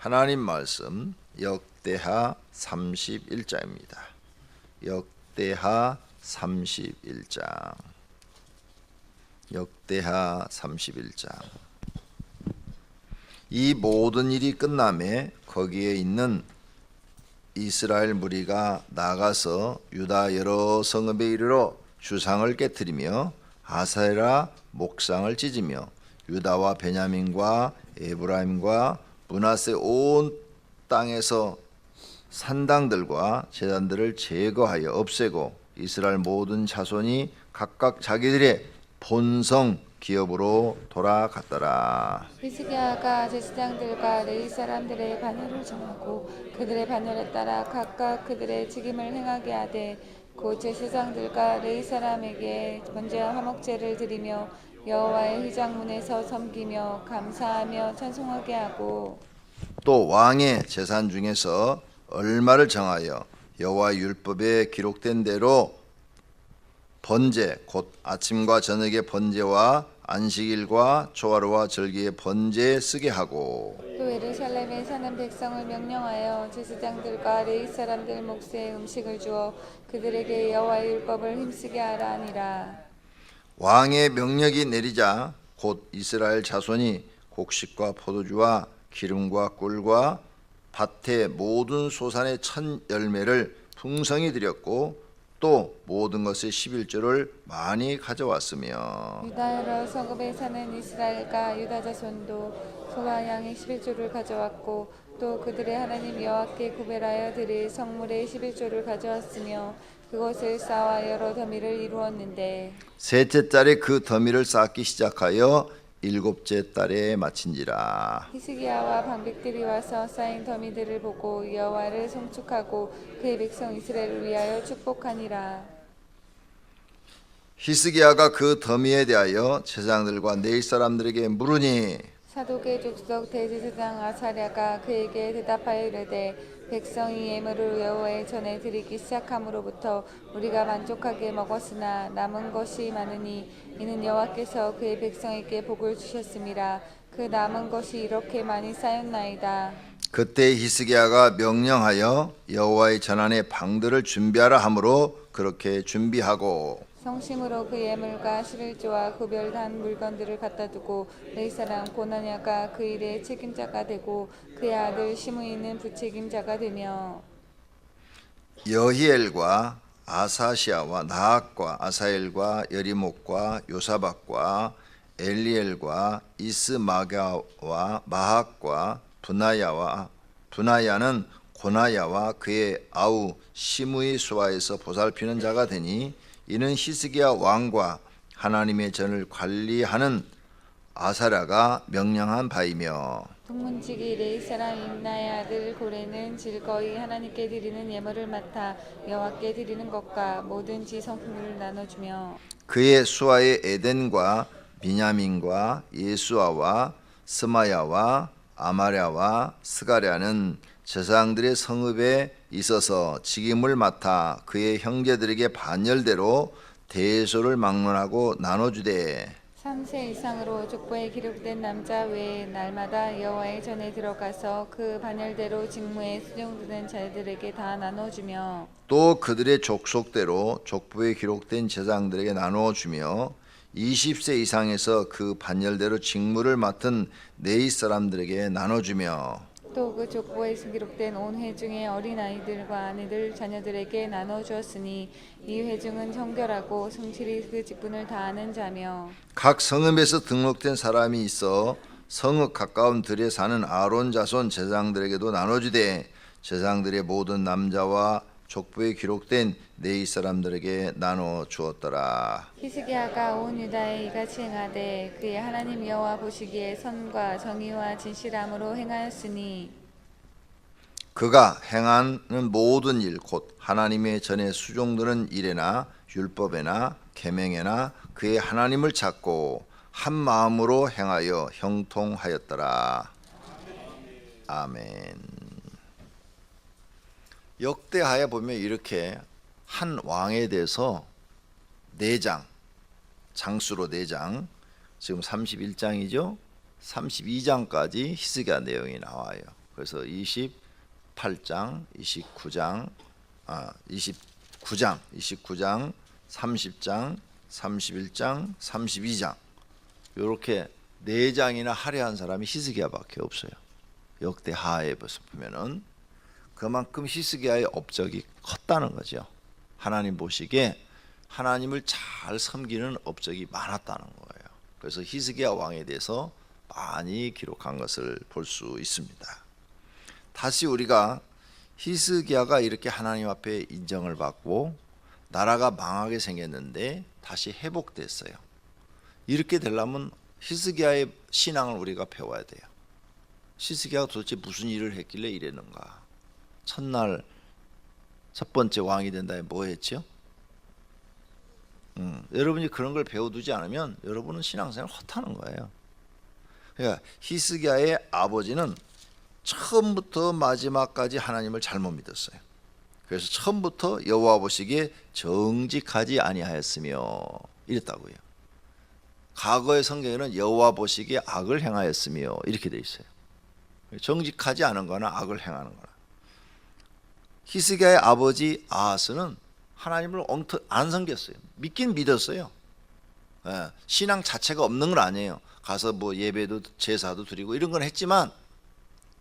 하나님 말씀 역대하 31장입니다. 역대하 31장. 역대하 31장. 이 모든 일이 끝남에 거기에 있는 이스라엘 무리가 나가서 유다 여러 성읍에 이르러 주상을 깨뜨리며 아세라 목상을 찢으며 유다와 베냐민과 에브라임과 므낫세 온 땅에서 산당들과 제단들을 제거하여 없애고 이스라엘 모든 자손이 각각 자기들의 본성 기업으로 돌아갔더라. 히스기야가 제사장들과 레위 사람들의 반열을 정하고 그들의 반열에 따라 각각 그들의 직임을 행하게 하되 곧 제사장들과 레위 사람에게 번제와 화목제를 드리며 여호와의 휘장문에서 섬기며 감사하며 찬송하게 하고 또 왕의 재산 중에서 얼마를 정하여 여호와 율법에 기록된 대로 번제 곧 아침과 저녁의 번제와 안식일과 초하루와 절기의 번제에 쓰게 하고 또 예루살렘에 사는 백성을 명령하여 제사장들과 레위 사람들 몫에 음식을 주어 그들에게 여호와의 율법을 힘쓰게 하라 하니라. 왕의 명령이 내리자 곧 이스라엘 자손이 곡식과 포도주와 기름과 꿀과 밭의 모든 소산의 첫 열매를 풍성히 드렸고 또 모든 것의 11조를 많이 가져왔으며 유다 여러 성읍에 사는 이스라엘과 유다 자손도 소와 양의 11조를 가져왔고 또 그들의 하나님 여호와께 구별하여 드릴 성물의 11조를 가져왔으며 그것을 쌓아 여러 더미를 이루었는데 셋째 달에 그 더미를 쌓기 시작하여 일곱째 달에 마친지라. 히스기야와 방백들이 와서 쌓인 더미들을 보고 여호와를 송축하고 그의 백성 이스라엘을 위하여 축복하니라. 히스기야가 그 더미에 대하여 제사장들과 내일 사람들에게 물으니 사독의 족속 대제사장 아사랴가 그에게 대답하여 이르되 백성이 예물을 여호와의 전에 드리기 시작함으로부터 우리가 만족하게 먹었으나 남은 것이 많으니 이는 여호와께서 그의 백성에게 복을 주셨음이라. 그 남은 것이 이렇게 많이 쌓였나이다. 그때 히스기야가 명령하여 여호와의 전안에 방들을 준비하라 하므로 그렇게 준비하고 성심으로 그 예물과 11조와 구별한 물건들을 갖다 두고 레위 사람 고나냐가 그 일의 책임자가 되고 그의 아들 시므이는 부책임자가 되며 여히엘과 아사시아와 나학과 아사엘과 여리목과 요사박과 엘리엘과 이스마가와 마학과 분하야는 고나야와 그의 아우 시므이 수하에서 보살피는 자가 되니 이는 히스기야 왕과 하나님의 전을 관리하는 아사랴가 명령한 바이며 동문지기 레위 사람 임나의 아들 고레는 즐거이 하나님께 드리는 예물을 맡아 여호와께 드리는 것과 모든 지성품을 나눠주며 그의 수하의 에덴과 비냐민과 예수아와 스마야와 아마랴와 스가랴는 제사장들의 성읍에 있어서 직임을 맡아 그의 형제들에게 반열대로 대소를 막론하고 나눠주되 3세 이상으로 족보에 기록된 남자 외에 날마다 여호와의 전에 들어가서 그 반열대로 직무에 수용되는 자들에게 다 나눠주며 또 그들의 족속대로 족보에 기록된 제사장들에게 나누어주며 20세 이상에서 그 반열대로 직무를 맡은 네이 사람들에게 나눠주며 또 그 족보에 기록된 온 회중의 어린아이들과 아내들 자녀들에게 나눠주었으니 이 회중은 정결하고 성실히 그 직분을 다하는 자며 각 성읍에서 등록된 사람이 있어 성읍 가까운 들에 사는 아론 자손 제사장들에게도 나눠주되 제사장들의 모든 남자와 족보에 기록된 네이 사람들에게 나눠 주었더라. 히스기야가 온 유다에 이같이 행하되 그의 하나님 여호와 보시기에 선과 정의와 진실함으로 행하였으니 그가 행하는 모든 일 곧 하나님의 전에 수종드는 일에나 율법에나 계명에나 그의 하나님을 찾고 한 마음으로 행하여 형통하였더라. 아멘. 역대하에 보면 이렇게 한 왕에 대해서 4장, 장수로 4장, 지금 31장이죠. 32장까지 히스기야 내용이 나와요. 그래서 28장, 29장, 29장, 30장, 31장, 32장 이렇게 4장이나 할애한 사람이 히스기야밖에 없어요. 역대하에 보면은 그만큼 히스기야의 업적이 컸다는 거죠. 하나님 보시기에 하나님을 잘 섬기는 업적이 많았다는 거예요. 그래서 히스기야 왕에 대해서 많이 기록한 것을 볼 수 있습니다. 다시 우리가 히스기야가 이렇게 하나님 앞에 인정을 받고 나라가 망하게 생겼는데 다시 회복됐어요. 이렇게 되려면 히스기야의 신앙을 우리가 배워야 돼요. 히스기야가 도대체 무슨 일을 했길래 이랬는가? 첫날 첫 번째 왕이 된 다음에 뭐 했죠? 여러분이 그런 걸 배워두지 않으면 여러분은 신앙생활 헛하는 거예요. 그러니까 히스기야의 아버지는 처음부터 마지막까지 하나님을 잘못 믿었어요. 그래서 처음부터 여호와 보시기에 정직하지 아니하였으며 이랬다고요. 과거의 성경에는 여호와 보시기에 악을 행하였으며 이렇게 돼 있어요. 정직하지 않은 거나 악을 행하는 거나. 히스기야의 아버지 아하스는 하나님을 안 섬겼어요. 믿긴 믿었어요. 신앙 자체가 없는 건 아니에요. 가서 뭐 예배도 제사도 드리고 이런 건 했지만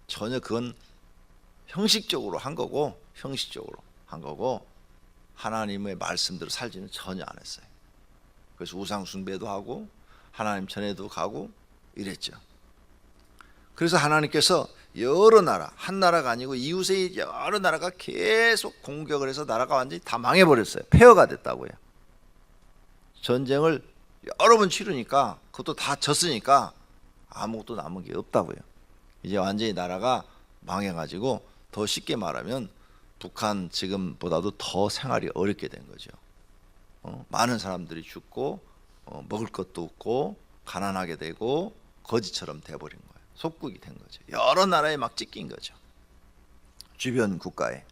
전혀 그건 형식적으로 한 거고 하나님의 말씀대로 살지는 전혀 안 했어요. 그래서 우상 숭배도 하고 하나님 전에도 가고 이랬죠. 그래서 하나님께서 여러 나라, 한 나라가 아니고 이웃의 여러 나라가 계속 공격을 해서 나라가 완전히 다 망해버렸어요. 폐허가 됐다고요. 전쟁을 여러 번 치르니까 그것도 다 졌으니까 아무것도 남은 게 없다고요. 이제 완전히 나라가 망해가지고 더 쉽게 말하면 북한 지금보다도 더 생활이 어렵게 된 거죠. 많은 사람들이 죽고 먹을 것도 없고 가난하게 되고 거지처럼 돼버린 거예요. 속국이 된 거죠. 여러 나라에 막 찢긴 거죠. 주변 국가에.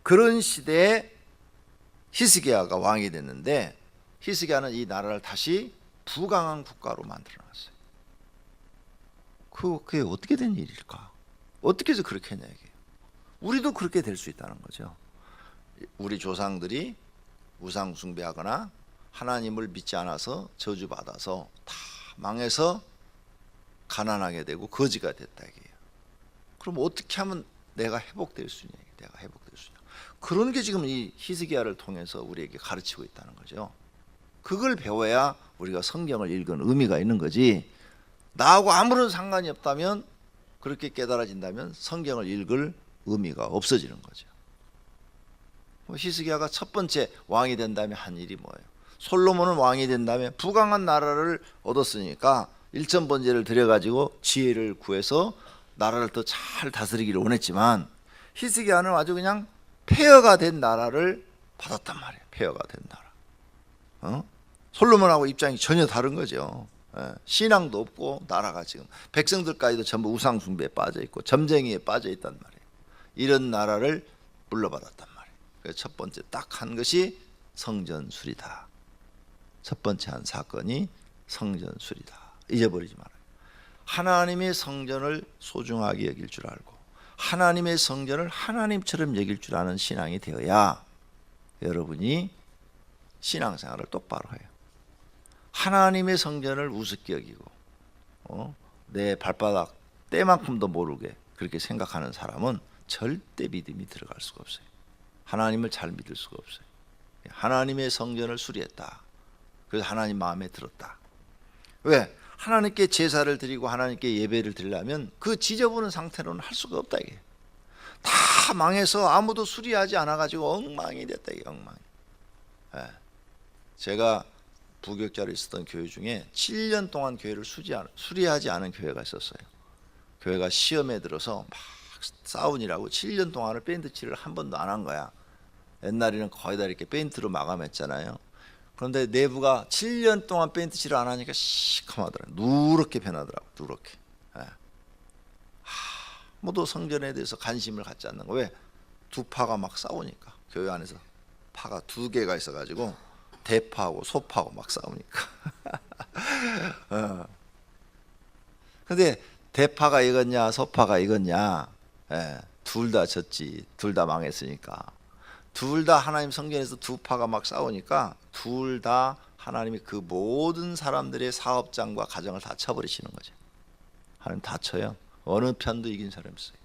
그런 시대에 히스기야가 왕이 됐는데 히스기야는 이 나라를 다시 부강한 국가로 만들어놨어요. 그게 어떻게 된 일일까? 어떻게 해서 그렇게 했냐 이게. 우리도 그렇게 될 수 있다는 거죠. 우리 조상들이 우상 숭배하거나 하나님을 믿지 않아서 저주받아서 다 망해서 가난하게 되고 거지가 됐다 이게요. 그럼 어떻게 하면 내가 회복될 수 있냐? 내가 회복될 수 있냐? 그런 게 지금 이 히스기야를 통해서 우리에게 가르치고 있다는 거죠. 그걸 배워야 우리가 성경을 읽은 의미가 있는 거지. 나하고 아무런 상관이 없다면 그렇게 깨달아진다면 성경을 읽을 의미가 없어지는 거죠. 히스기야가 첫 번째 왕이 된 다음에 한 일이 뭐예요? 솔로몬은 왕이 된 다음에 부강한 나라를 얻었으니까 일천번제를 드려가지고 지혜를 구해서 나라를 더 잘 다스리기를 원했지만 히스기야는 아주 그냥 폐허가 된 나라를 받았단 말이에요. 폐허가 된 나라. 솔로몬하고 입장이 전혀 다른 거죠. 신앙도 없고 나라가 지금 백성들까지도 전부 우상 숭배에 빠져 있고 점쟁이에 빠져 있단 말이에요. 이런 나라를 물려받았단 말이에요. 그래서 첫 번째 딱 한 것이 성전수리다. 첫 번째 한 사건이 성전수리다. 잊어버리지 말아요. 하나님의 성전을 소중하게 여길 줄 알고 하나님의 성전을 하나님처럼 여길 줄 아는 신앙이 되어야 여러분이 신앙생활을 똑바로 해요. 하나님의 성전을 우습게 여기고 내 발바닥 때만큼도 모르게 그렇게 생각하는 사람은 절대 믿음이 들어갈 수가 없어요. 하나님을 잘 믿을 수가 없어요. 하나님의 성전을 수리했다. 그래서 하나님 마음에 들었다. 왜? 하나님께 제사를 드리고 하나님께 예배를 드리려면 그 지저분한 상태로는 할 수가 없다 이게. 다 망해서 아무도 수리하지 않아가지고 엉망이 됐다 이게 엉망이. 제가 부교육자로 있었던 교회 중에 7년 동안 교회를 수리하지 않은 교회가 있었어요. 교회가 시험에 들어서 막 싸우니라고 7년 동안을 페인트 칠을 한 번도 안 한 거야. 옛날에는 거의 다 이렇게 페인트로 마감했잖아요. 그런데 내부가 7년 동안 페인트 칠을 안 하니까 시커하더라고요. 누렇게 변하더라고요. 누렇게. 아무도 성전에 대해서 관심을 갖지 않는 거. 왜? 두 파가 막 싸우니까. 교회 안에서 파가 두 개가 있어가지고 대파하고 소파하고 막 싸우니까. 근데 대파가 익었냐 소파가 익었냐 예, 둘 다 졌지. 둘 다 망했으니까. 둘 다 하나님 성전에서 두 파가 막 싸우니까 둘 다 하나님이 그 모든 사람들의 사업장과 가정을 다 쳐버리시는 거죠. 하나님 다 쳐요. 어느 편도 이긴 사람이 없어요.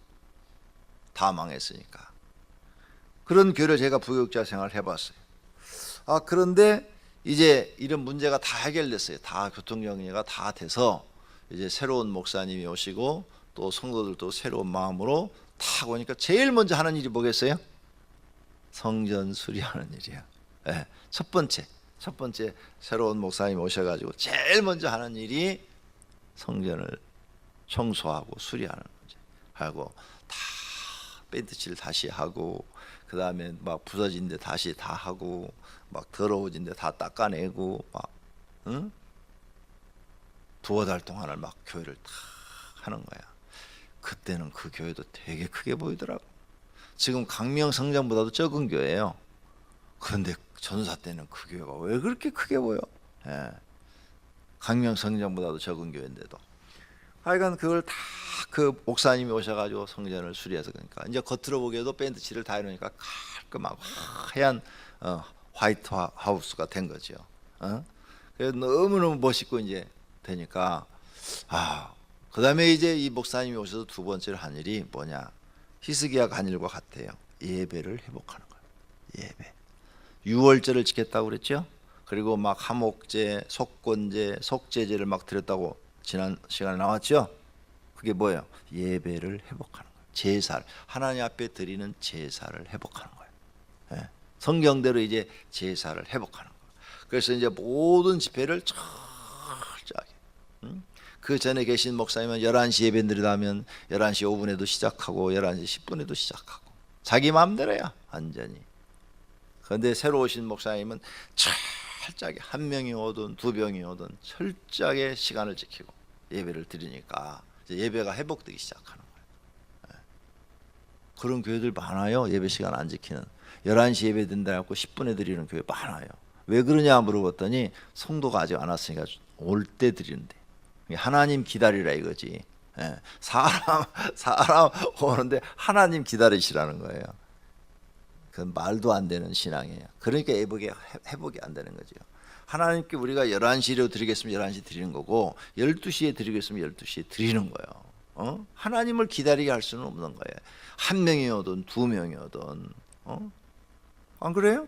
다 망했으니까. 그런 교회를 제가 부교육자 생활을 해봤어요. 그런데 이제 이런 문제가 다 해결됐어요. 다 교통정리가 다 돼서 이제 새로운 목사님이 오시고 또 성도들도 새로운 마음으로 탁 오니까 제일 먼저 하는 일이 뭐겠어요? 성전 수리하는 일이야. 네, 첫 번째 새로운 목사님 오셔가지고 제일 먼저 하는 일이 성전을 청소하고 수리하는 거지. 하고 다 밴드칠 다시 하고 그 다음에 막 부서진 데 다시 다 하고 막 더러워진 데 다 닦아내고 막 응? 두어 달 동안을 막 교회를 다 하는 거야. 그때는 그 교회도 되게 크게 보이더라고. 지금 강명 성전보다도 적은 교회예요. 그런데 전사 때는 그 교회가 왜 그렇게 크게 보여? 예. 강명 성전보다도 적은 교회인데도. 하여간 그걸 다 그 목사님이 오셔가지고 성전을 수리해서 그러니까 이제 겉으로 보기에도 밴드칠을 다 해놓으니까 깔끔하고 하얀 화이트 하우스가 된 거죠. 그래서 너무너무 멋있고 이제 되니까 그 다음에 이제 이 목사님이 오셔서 두 번째로 한 일이 뭐냐? 히스기야 간 일과 같아요. 예배를 회복하는 거예요. 예배. 유월절을 지켰다고 그랬죠? 그리고 막 하목제, 속건제, 속죄제를 막 드렸다고 지난 시간에 나왔죠? 그게 뭐예요? 예배를 회복하는 거예요. 제사를 하나님 앞에 드리는 제사를 회복하는 거예요. 예. 성경대로 이제 제사를 회복하는 거예요. 그래서 이제 모든 집회를 철저하게 그 전에 계신 목사님은 11시 예배 드리다면 11시 5분에도 시작하고 11시 10분에도 시작하고 자기 마음대로야 완전히. 그런데 새로 오신 목사님은 철저하게 한 명이 오든 두 명이 오든 철저하게 시간을 지키고 예배를 드리니까 이제 예배가 회복되기 시작하는 거예요. 그런 교회들 많아요. 예배 시간 안 지키는 11시 예배 드린다 해갖고 10분에 드리는 교회 많아요. 왜 그러냐 물어봤더니 성도가 아직 안 왔으니까 올 때 드리는데 하나님 기다리라 이거지. 사람 오는데 하나님 기다리시라는 거예요. 그건 말도 안 되는 신앙이에요. 그러니까 회복이 안 되는 거죠. 하나님께 우리가 11시로 드리겠으면 11시 드리는 거고 12시에 드리겠으면 12시에 드리는 거예요. 하나님을 기다리게 할 수는 없는 거예요. 한 명이 오든 두 명이 오든. 안 그래요?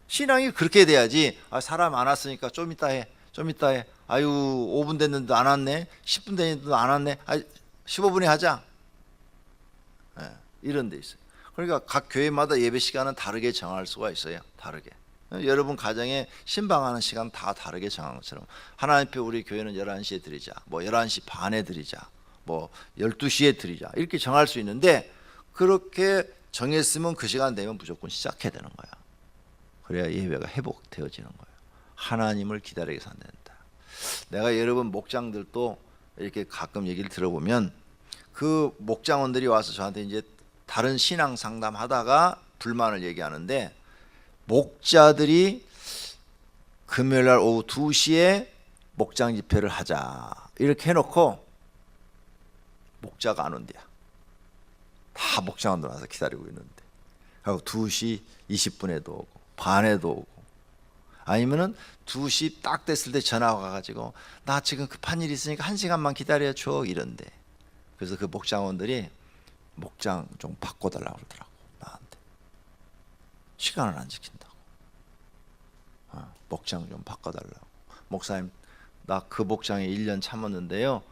신앙이 그렇게 돼야지. 사람 안 왔으니까 좀 이따 해. 아유 5분 됐는데 안 왔네. 10분 됐는데도 안 왔네. 15분에 하자. 이런 데 있어요. 그러니까 각 교회마다 예배 시간은 다르게 정할 수가 있어요. 다르게. 여러분 가정에 신방하는 시간 다 다르게 정한 것처럼 하나님 앞에 우리 교회는 11시에 드리자. 뭐 11시 반에 드리자. 뭐 12시에 드리자. 이렇게 정할 수 있는데 그렇게 정했으면 그 시간 되면 무조건 시작해야 되는 거야. 그래야 예배가 회복되어지는 거예요. 하나님을 기다리게 해서 안 된다. 내가 여러분 목장들도 이렇게 가끔 얘기를 들어보면 그 목장원들이 와서 저한테 이제 다른 신앙 상담하다가 불만을 얘기하는데 목자들이 금요일날 오후 2시에 목장 집회를 하자 이렇게 해놓고 목자가 안 온대요. 다 목장원들 와서 기다리고 있는데 하고 2시 20분에도 오고 반에도 오고 아니면은 2시 딱 됐을 때 전화가 와가지고 나 지금 급한 일이 있으니까 1시간만 기다려줘 이런데 그래서 그 목장원들이 목장 좀 바꿔달라고 그러더라고 나한테. 시간을 안 지킨다고. 목장 좀 바꿔달라고. 목사님 나 그 목장에 1년 참았는데요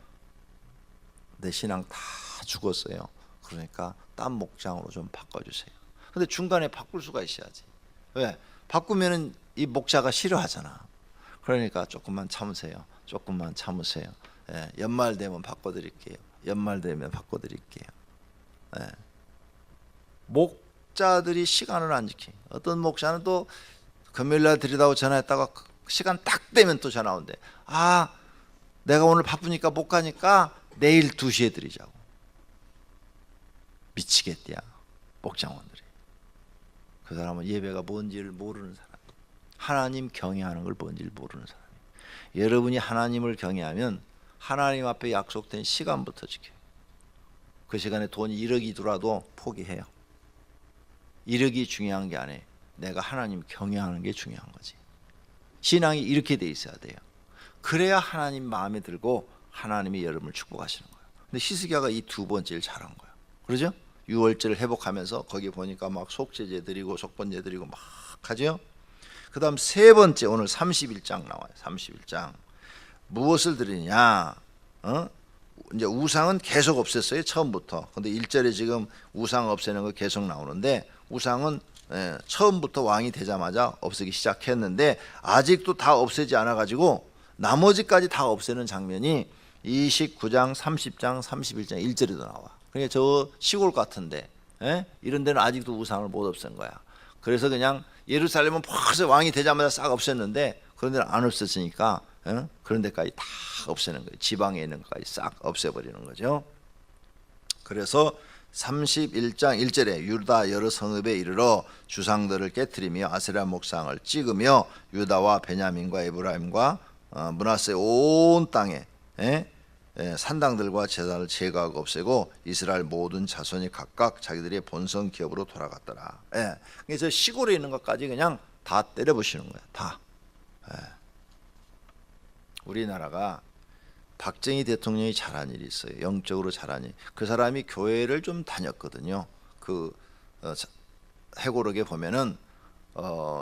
내 신앙 다 죽었어요. 그러니까 딴 목장으로 좀 바꿔주세요. 근데 중간에 바꿀 수가 있어야지. 왜? 바꾸면은 이 목자가 싫어하잖아. 그러니까 조금만 참으세요. 연말 되면 바꿔드릴게요. 목자들이 시간을 안 지키. 어떤 목자는 또 금요일날 드리다고 전화했다가 시간 딱 되면 또 전화 온대. 내가 오늘 바쁘니까 못 가니까 내일 2시에 드리자고. 미치겠대야 목장원들이. 그 사람은 예배가 뭔지를 모르는 사람. 하나님 경외하는 걸 뭔지를 모르는 사람. 여러분이 하나님을 경외하면 하나님 앞에 약속된 시간부터 지켜요. 그 시간에 돈이 1억이더라도 포기해요. 1억이 중요한 게 아니에요. 내가 하나님 경외하는 게 중요한 거지. 신앙이 이렇게 돼 있어야 돼요. 그래야 하나님 마음에 들고 하나님이 여러분을 축복하시는 거예요. 근데 히스기야가 이 두 번째를 잘한 거예요. 그러죠? 유월절을 회복하면서 거기 보니까 막 속죄제 드리고 속번제 드리고 막 하죠. 그 다음 세 번째, 오늘 31장 나와요. 31장 무엇을 드리냐? 이제 우상은 계속 없앴어요. 처음부터. 근데 1절에 지금 우상 없애는 거 계속 나오는데, 우상은 처음부터 왕이 되자마자 없애기 시작했는데 아직도 다 없애지 않아 가지고 나머지까지 다 없애는 장면이 29장, 30장, 31장 1절에도 나와. 그러니까 저 시골 같은데 이런 데는 아직도 우상을 못 없앤 거야. 그래서 그냥 예루살렘은 벌써 왕이 되자마자 싹 없앴는데 그런 데는 안 없앴으니까 그런 데까지 다 없애는 거예요. 지방에 있는 것까지 싹 없애버리는 거죠. 그래서 31장 1절에 유다 여러 성읍에 이르러 주상들을 깨뜨리며 아세라 목상을 찍으며 유다와 베냐민과 에브라임과 므낫세 온 땅에 산당들과 제단을 제거하고 없애고 이스라엘 모든 자손이 각각 자기들의 본성 기업으로 돌아갔더라. 그래서 시골에 있는 것까지 그냥 다 때려부시는 거예요. 다. 우리나라가 박정희 대통령이 잘한 일이 있어요. 영적으로 잘한 일. 그 사람이 교회를 좀 다녔거든요. 그 회고록에 보면은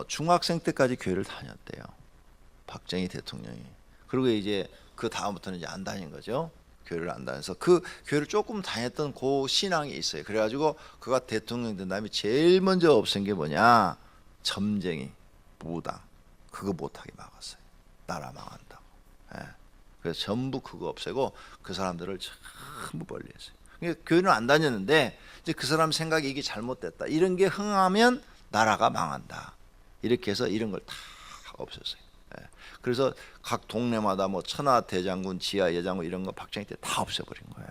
중학생 때까지 교회를 다녔대요. 박정희 대통령이. 그리고 이제 그 다음부터는 이제 안 다닌 거죠. 교회를 안 다녀서 그 교회를 조금 다녔던 그 신앙이 있어요. 그래가지고 그가 대통령 된 다음에 제일 먼저 없앤 게 뭐냐? 점쟁이, 무당. 그거 못하게 막았어요. 나라 망한다고. 그래서 전부 그거 없애고 그 사람들을 전부 멀리했어요. 그러니까 교회는 안 다녔는데 이제 그 사람 생각이 이게 잘못됐다. 이런 게 흥하면 나라가 망한다. 이렇게 해서 이런 걸 다 없앴어요. 그래서 각 동네마다 뭐 천하 대장군, 지하 여장군 이런 거 박정희 때 다 없애버린 거예요.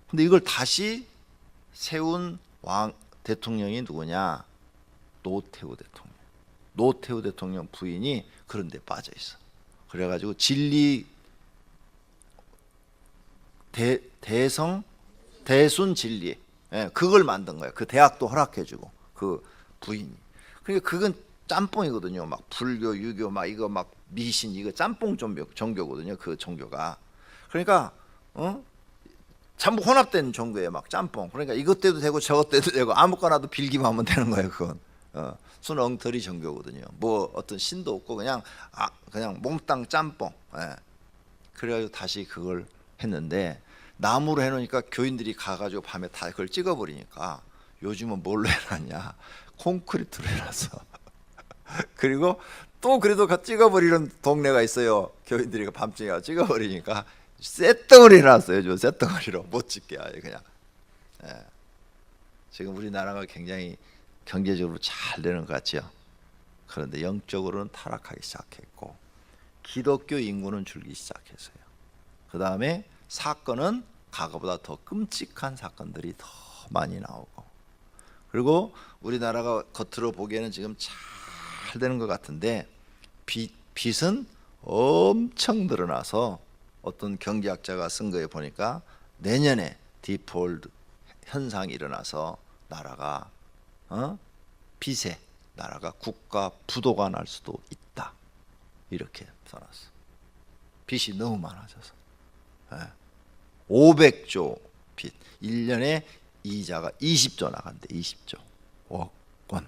근데 이걸 다시 세운 왕 대통령이 누구냐? 노태우 대통령. 노태우 대통령 부인이 그런 데 빠져 있어. 그래가지고 진리 대순 진리, 그걸 만든 거야. 그 대학도 허락해주고 그 부인이. 그러니까 그건 짬뽕이거든요. 막 불교, 유교, 막 이거 막 미신 이거 짬뽕 종교거든요. 그 종교가. 그러니까 전부 혼합된 종교예요. 막 짬뽕. 그러니까 이것 때도 되고 저것 때도 되고 아무거나도 빌기만 하면 되는 거예요. 그건. 순 엉터리 종교거든요. 뭐 어떤 신도 없고 그냥 몽땅 짬뽕. 그래가지고 다시 그걸 했는데 나무로 해놓으니까 교인들이 가가지고 밤에 다 그걸 찍어버리니까 요즘은 뭘로 해놨냐? 콘크리트로 해놨어. 그리고 또 그래도 찍어버리는 동네가 있어요. 교인들이 밤중에 찍어버리니까 쇳덩어리 해놨어요. 요 쇳덩어리로 못 찍게 아예 그냥. 지금 우리나라가 굉장히 경제적으로 잘 되는 것 같죠. 그런데 영적으로는 타락하기 시작했고 기독교 인구는 줄기 시작했어요. 그 다음에 사건은 과거보다 더 끔찍한 사건들이 더 많이 나오고, 그리고 우리나라가 겉으로 보기에는 지금 잘 되는 것 같은데 빚은 엄청 늘어나서 어떤 경제학자가 쓴 거에 보니까 내년에 디폴트 현상이 일어나서 나라가 빚에 나라가 국가 부도가 날 수도 있다. 이렇게 써놨어. 빚이 너무 많아져서 500조 빚, 1년에 이자가 20조 나간대. 20조 억 원.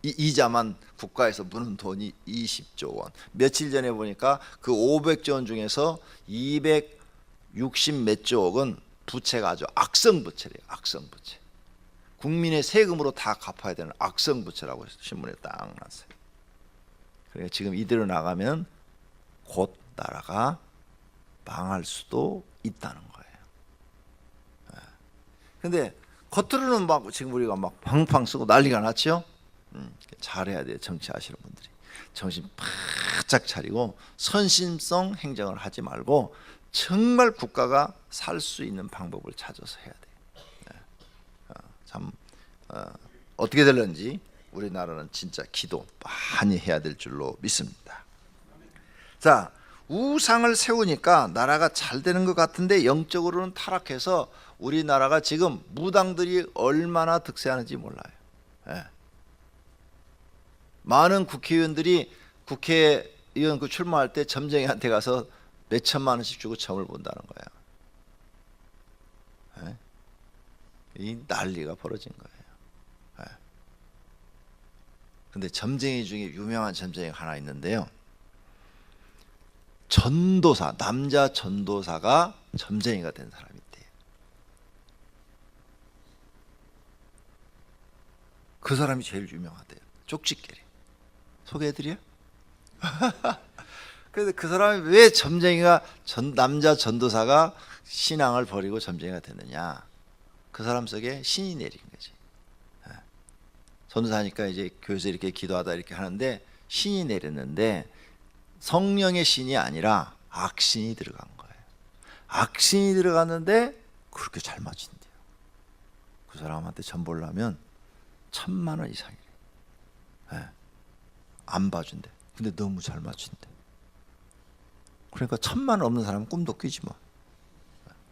이자만 국가에서 무는 돈이 20조 원. 며칠 전에 보니까 그 500조 원 중에서 260 몇 조 억은 부채가 아주 악성 부채래요. 악성 부채. 국민의 세금으로 다 갚아야 되는 악성 부채라고 신문에 딱 났어요. 그러니까 지금 이대로 나가면 곧 나라가 망할 수도 있다는 거예요. 근데 겉으로는 막 지금 우리가 막 팡팡 쓰고 난리가 났죠. 잘해야 돼요. 정치하시는 분들이 정신 바짝 차리고 선심성 행정을 하지 말고 정말 국가가 살 수 있는 방법을 찾아서 해야 돼요. 참 어떻게 될런지 우리나라는 진짜 기도 많이 해야 될 줄로 믿습니다. 자, 우상을 세우니까 나라가 잘 되는 것 같은데 영적으로는 타락해서 우리나라가 지금 무당들이 얼마나 득세하는지 몰라요. 예. 많은 국회의원들이 국회의원 그 출마할 때 점쟁이한테 가서 몇 천만 원씩 주고 점을 본다는 거예요. 예. 이 난리가 벌어진 거예요. 예. 근데 점쟁이 중에 유명한 점쟁이가 하나 있는데요. 전도사, 남자 전도사가 점쟁이가 된 사람이 있대요. 그 사람이 제일 유명하대요. 쪽지게리. 소개해드려요? 그래서 그 사람이 왜 점쟁이가 남자 전도사가 신앙을 버리고 점쟁이가 됐느냐? 그 사람 속에 신이 내린 거지. 전도사니까 이제 교회에서 이렇게 기도하다 이렇게 하는데 신이 내렸는데 성령의 신이 아니라 악신이 들어간 거예요. 악신이 들어갔는데 그렇게 잘 맞힌대요. 그 사람한테 점 보려면 1,000만 원 이상이래. 네. 안 봐준대. 근데 너무 잘 맞춘대. 그러니까 1,000만 원 없는 사람은 꿈도 뀌지 뭐.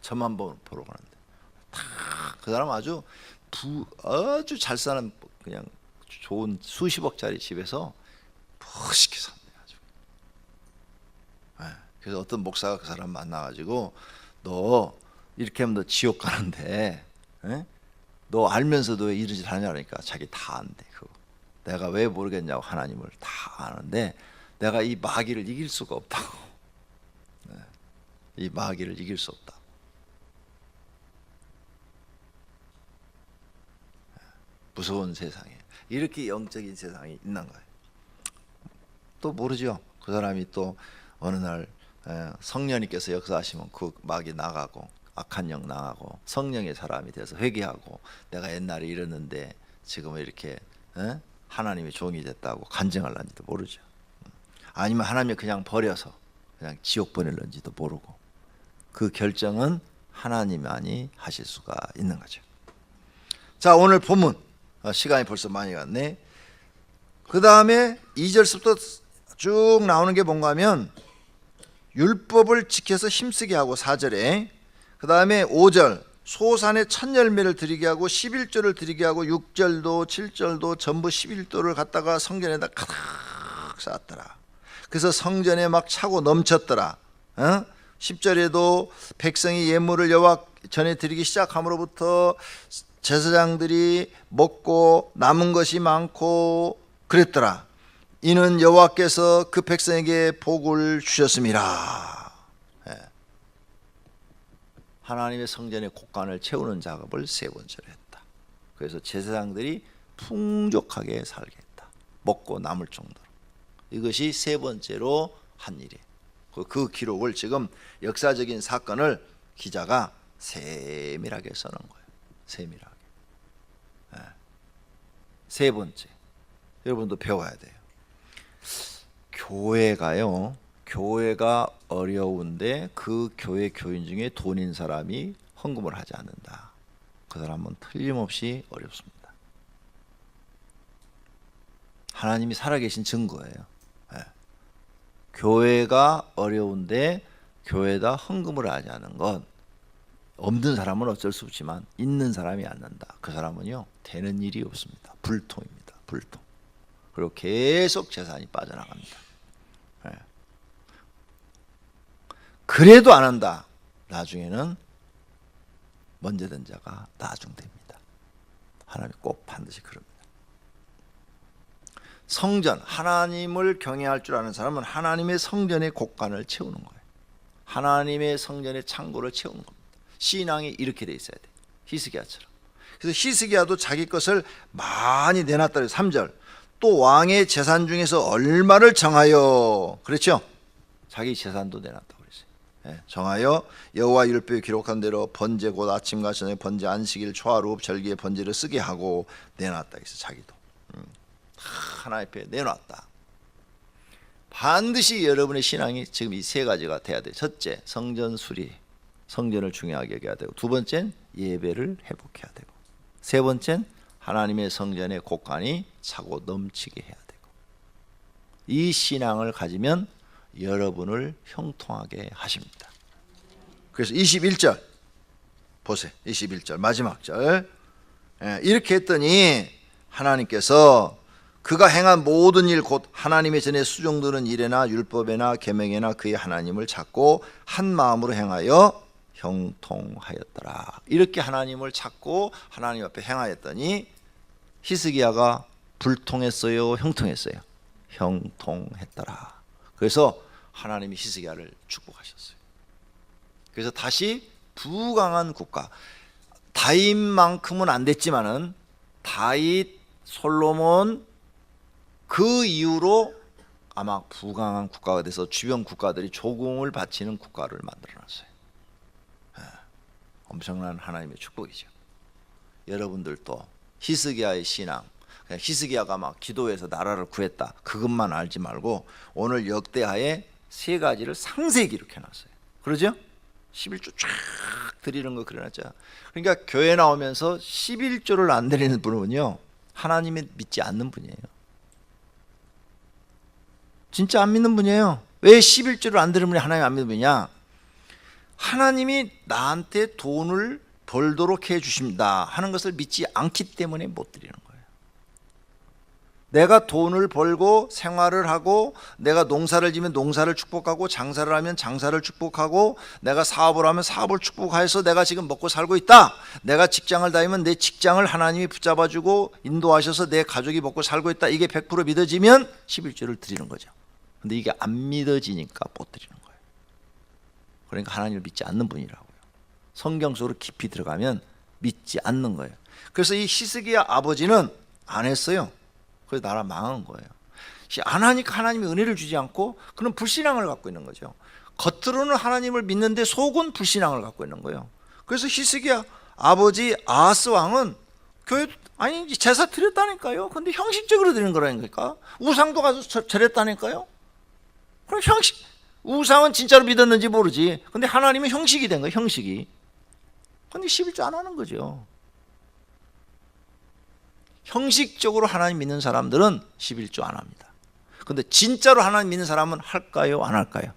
점 한번 보러 가는데 그 사람 아주 잘 사는 그냥 좋은 수십억짜리 집에서 멋있게 산대. 그래서 어떤 목사가 그 사람 만나가지고 너 이렇게 하면 너 지옥 가는데 너 알면서도 왜 이런 짓 하냐 그러니까 자기 다 안대. 그거 내가 왜 모르겠냐고 하나님을 다 아는데 내가 이 마귀를 이길 수가 없다고. 이 마귀를 이길 수 없다. 무서운 세상에 이렇게 영적인 세상이 있는 거예요. 또 모르죠. 그 사람이 또 어느 날 성령님께서 역사하시면 그 마귀 나가고 악한 영 나가고 성령의 사람이 돼서 회개하고 내가 옛날에 이랬는데 지금은 이렇게 하나님의 종이 됐다고 간증할런지도 모르죠. 아니면 하나님이 그냥 버려서 그냥 지옥 보낼런지도 모르고 그 결정은 하나님만이 하실 수가 있는 거죠. 자, 오늘 본문 시간이 벌써 많이 갔네. 그 다음에 2절부터 쭉 나오는 게 뭔가 하면 율법을 지켜서 힘쓰게 하고 4절에 그 다음에 5절 소산의 첫 열매를 드리게 하고 11조를 드리게 하고 6절도 7절도 전부 11도를 갖다가 성전에다 가득 쌓았더라. 그래서 성전에 막 차고 넘쳤더라. 10절에도 백성이 예물을 여호와 전에 드리기 시작함으로부터 제사장들이 먹고 남은 것이 많고 그랬더라. 이는 여호와께서 그 백성에게 복을 주셨음이라. 하나님의 성전의 곳간을 채우는 작업을 세 번째로 했다. 그래서 제사장들이 풍족하게 살게 했다. 먹고 남을 정도로. 이것이 세 번째로 한 일이에요. 그 기록을 지금 역사적인 사건을 기자가 세밀하게 써놓은 거예요. 세밀하게. 세 번째, 여러분도 배워야 돼요. 교회가 어려운데 그 교회 교인 중에 돈 있는 사람이 헌금을 하지 않는다. 그 사람은 틀림없이 어렵습니다. 하나님이 살아계신 증거예요. 교회가 어려운데 교회에다 헌금을 하지 않는 건 없는 사람은 어쩔 수 없지만 있는 사람이 않는다. 그 사람은요 되는 일이 없습니다. 불통입니다. 불통. 그리고 계속 재산이 빠져나갑니다. 그래도 안 한다. 나중에는 먼저 된 자가 나중됩니다. 하나님 꼭 반드시 그럽니다. 성전, 하나님을 경외할 줄 아는 사람은 하나님의 성전의 곳간을 채우는 거예요. 하나님의 성전의 창고를 채우는 겁니다. 신앙이 이렇게 돼 있어야 돼요. 히스기야처럼. 그래서 히스기야도 자기 것을 많이 내놨다 그래요. 3절. 또 왕의 재산 중에서 얼마를 정하여, 그렇죠? 자기 재산도 내놨다고 그랬어요. 정하여 여호와 율법에 기록한 대로 번제 곧 아침과 저녁 번제 안식일 초하루 절기의 번제를 쓰게 하고 내놨다 그랬어요. 자기도 하나님 앞에 내놨다. 반드시 여러분의 신앙이 지금 이 세 가지가 돼야 돼요. 첫째, 성전 수리, 성전을 중요하게 여겨야 되고, 두 번째는 예배를 회복해야 되고, 세 번째는 하나님의 성전의 곳간이 차고 넘치게 해야 되고, 이 신앙을 가지면 여러분을 형통하게 하십니다. 그래서 21절 보세요. 21절 마지막 절. 이렇게 했더니 하나님께서 그가 행한 모든 일 곧 하나님의 전에 수종드는 일에나 율법에나 계명에나 그의 하나님을 찾고 한 마음으로 행하여 형통하였더라. 이렇게 하나님을 찾고 하나님 앞에 행하였더니 히스기야가 불통했어요, 형통했어요? 형통했더라. 그래서 하나님이 히스기야를 축복하셨어요. 그래서 다시 부강한 국가, 다윗만큼은 안 됐지만은 다윗, 솔로몬 그 이후로 아마 부강한 국가가 돼서 주변 국가들이 조공을 바치는 국가를 만들어놨어요. 엄청난 하나님의 축복이죠. 여러분들도 히스기야의 신앙, 히스기야가 막 기도해서 나라를 구했다 그것만 알지 말고 오늘 역대하에 세 가지를 상세히 기록해놨어요. 그러죠? 11조 쫙 드리는 거 그려놨죠. 그러니까 교회 나오면서 11조를 안 드리는 분은요 하나님을 믿지 않는 분이에요. 진짜 안 믿는 분이에요. 왜 11조를 안 드리는 분이 하나님 안 믿는 분이냐? 하나님이 나한테 돈을 벌도록 해 주십니다 하는 것을 믿지 않기 때문에 못 드리는 거예요. 내가 돈을 벌고 생활을 하고 내가 농사를 지면 농사를 축복하고 장사를 하면 장사를 축복하고 내가 사업을 하면 사업을 축복해서 내가 지금 먹고 살고 있다. 내가 직장을 다니면 내 직장을 하나님이 붙잡아주고 인도하셔서 내 가족이 먹고 살고 있다. 이게 100% 믿어지면 11조를 드리는 거죠. 근데 이게 안 믿어지니까 못 드리는 거예요. 그러니까 하나님을 믿지 않는 분이라고요. 성경 속으로 깊이 들어가면 믿지 않는 거예요. 그래서 이 히스기야 아버지는 안 했어요. 그래서 나라 망한 거예요. 안 하니까 하나님이 은혜를 주지 않고 그는 불신앙을 갖고 있는 거죠. 겉으로는 하나님을 믿는데 속은 불신앙을 갖고 있는 거예요. 그래서 히스기야 아버지 아하스 왕은 교회 아니 제사 드렸다니까요. 근데 형식적으로 드리는 거라니까. 우상도 가서 절했다니까요. 그럼 형식 우상은 진짜로 믿었는지 모르지. 근데 하나님은 형식이 된 거예요. 형식이. 근데 11조 안 하는 거죠. 형식적으로 하나님 믿는 사람들은 11조 안 합니다. 근데 진짜로 하나님 믿는 사람은 할까요? 안 할까요?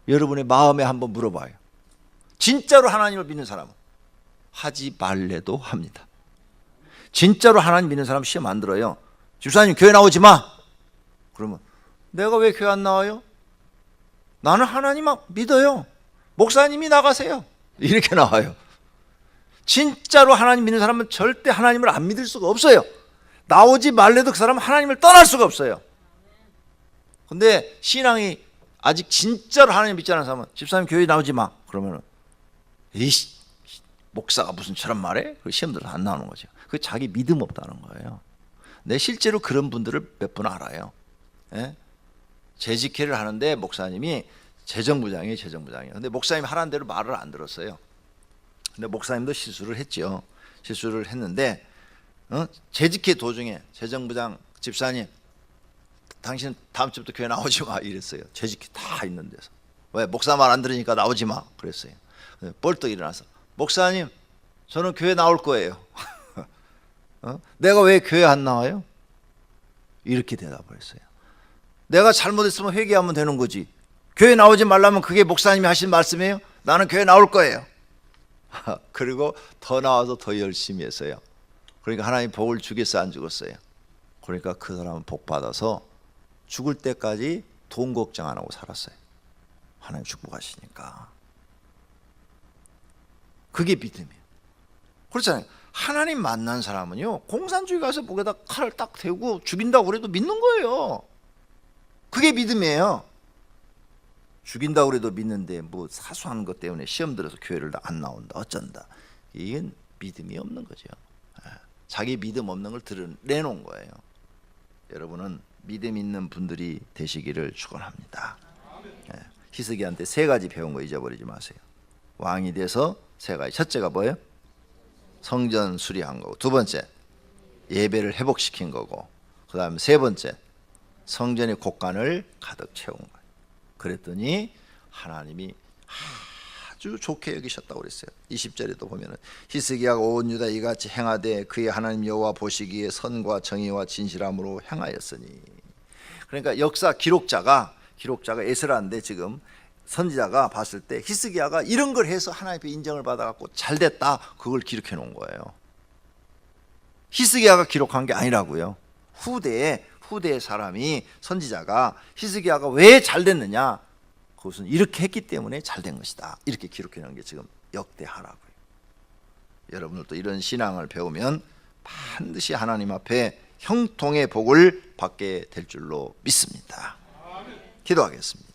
여러분의 마음에 한번 물어봐요. 진짜로 하나님을 믿는 사람은 하지 말래도 합니다. 진짜로 하나님 믿는 사람 시험 안 들어요. 집사님 교회 나오지 마. 그러면 내가 왜 교회 안 나와요? 나는 하나님 믿어요. 목사님이 나가세요. 이렇게 나와요. 진짜로 하나님 믿는 사람은 절대 하나님을 안 믿을 수가 없어요. 나오지 말래도 그 사람은 하나님을 떠날 수가 없어요. 근데 신앙이 아직 진짜로 하나님 믿지 않는 사람은 집사님 교회 나오지 마. 그러면은 이씨 목사가 무슨 저런 말해? 그 시험 들어서 안 나오는 거죠. 그 자기 믿음 없다는 거예요. 내 실제로 그런 분들을 몇 분 알아요. 예? 재직회를 하는데 목사님이 재정부장이에요. 근데 목사님이 하라는 대로 말을 안 들었어요. 근데 목사님도 실수를 했죠. 실수를 했는데 재직회 도중에 재정부장 집사님 당신 다음 주부터 교회 나오지 마 이랬어요. 재직회 다 있는 데서. 왜? 목사 말 안 들으니까 나오지 마 그랬어요. 벌떡 일어나서 목사님 저는 교회 나올 거예요. 내가 왜 교회 안 나와요? 이렇게 대답을 했어요. 내가 잘못했으면 회개하면 되는 거지. 교회 나오지 말라면 그게 목사님이 하신 말씀이에요? 나는 교회 나올 거예요. 그리고 더 나와서 더 열심히 했어요. 그러니까 하나님 복을 주겠어 안 주겠어요? 그러니까 그 사람은 복 받아서 죽을 때까지 돈 걱정 안 하고 살았어요. 하나님 축복하시니까. 그게 믿음이에요. 그렇잖아요. 하나님 만난 사람은요 공산주의 가서 목에다 칼을 딱 대고 죽인다고 그래도 믿는 거예요. 그게 믿음이에요. 죽인다고 그래도 믿는데 뭐 사소한 것 때문에 시험 들어서 교회를 안 나온다 어쩐다. 이건 믿음이 없는 거죠. 자기 믿음 없는 걸 드러내놓은 거예요. 여러분은 믿음 있는 분들이 되시기를 축원합니다. 히스기야한테 세 가지 배운 거 잊어버리지 마세요. 왕이 돼서 세 가지. 첫째가 뭐예요? 성전 수리한 거고, 두 번째 예배를 회복시킨 거고, 그 다음에 세 번째 성전의 곳간을 가득 채운 거예요. 그랬더니 하나님이 아주 좋게 여기셨다고 그랬어요. 20절에도 보면은 히스기야가 온 유다 이같이 행하되 그의 하나님 여호와 보시기에 선과 정의와 진실함으로 행하였으니. 그러니까 역사 기록자가 기록자가 에스라인데 지금 선지자가 봤을 때 히스기야가 이런 걸 해서 하나님의 인정을 받아갖고 잘 됐다, 그걸 기록해 놓은 거예요. 히스기야가 기록한 게 아니라고요. 후대의 사람이, 선지자가 히스기야가 왜 잘 됐느냐, 그것은 이렇게 했기 때문에 잘 된 것이다, 이렇게 기록해 놓은 게 지금 역대하라고요. 여러분들도 이런 신앙을 배우면 반드시 하나님 앞에 형통의 복을 받게 될 줄로 믿습니다. 기도하겠습니다.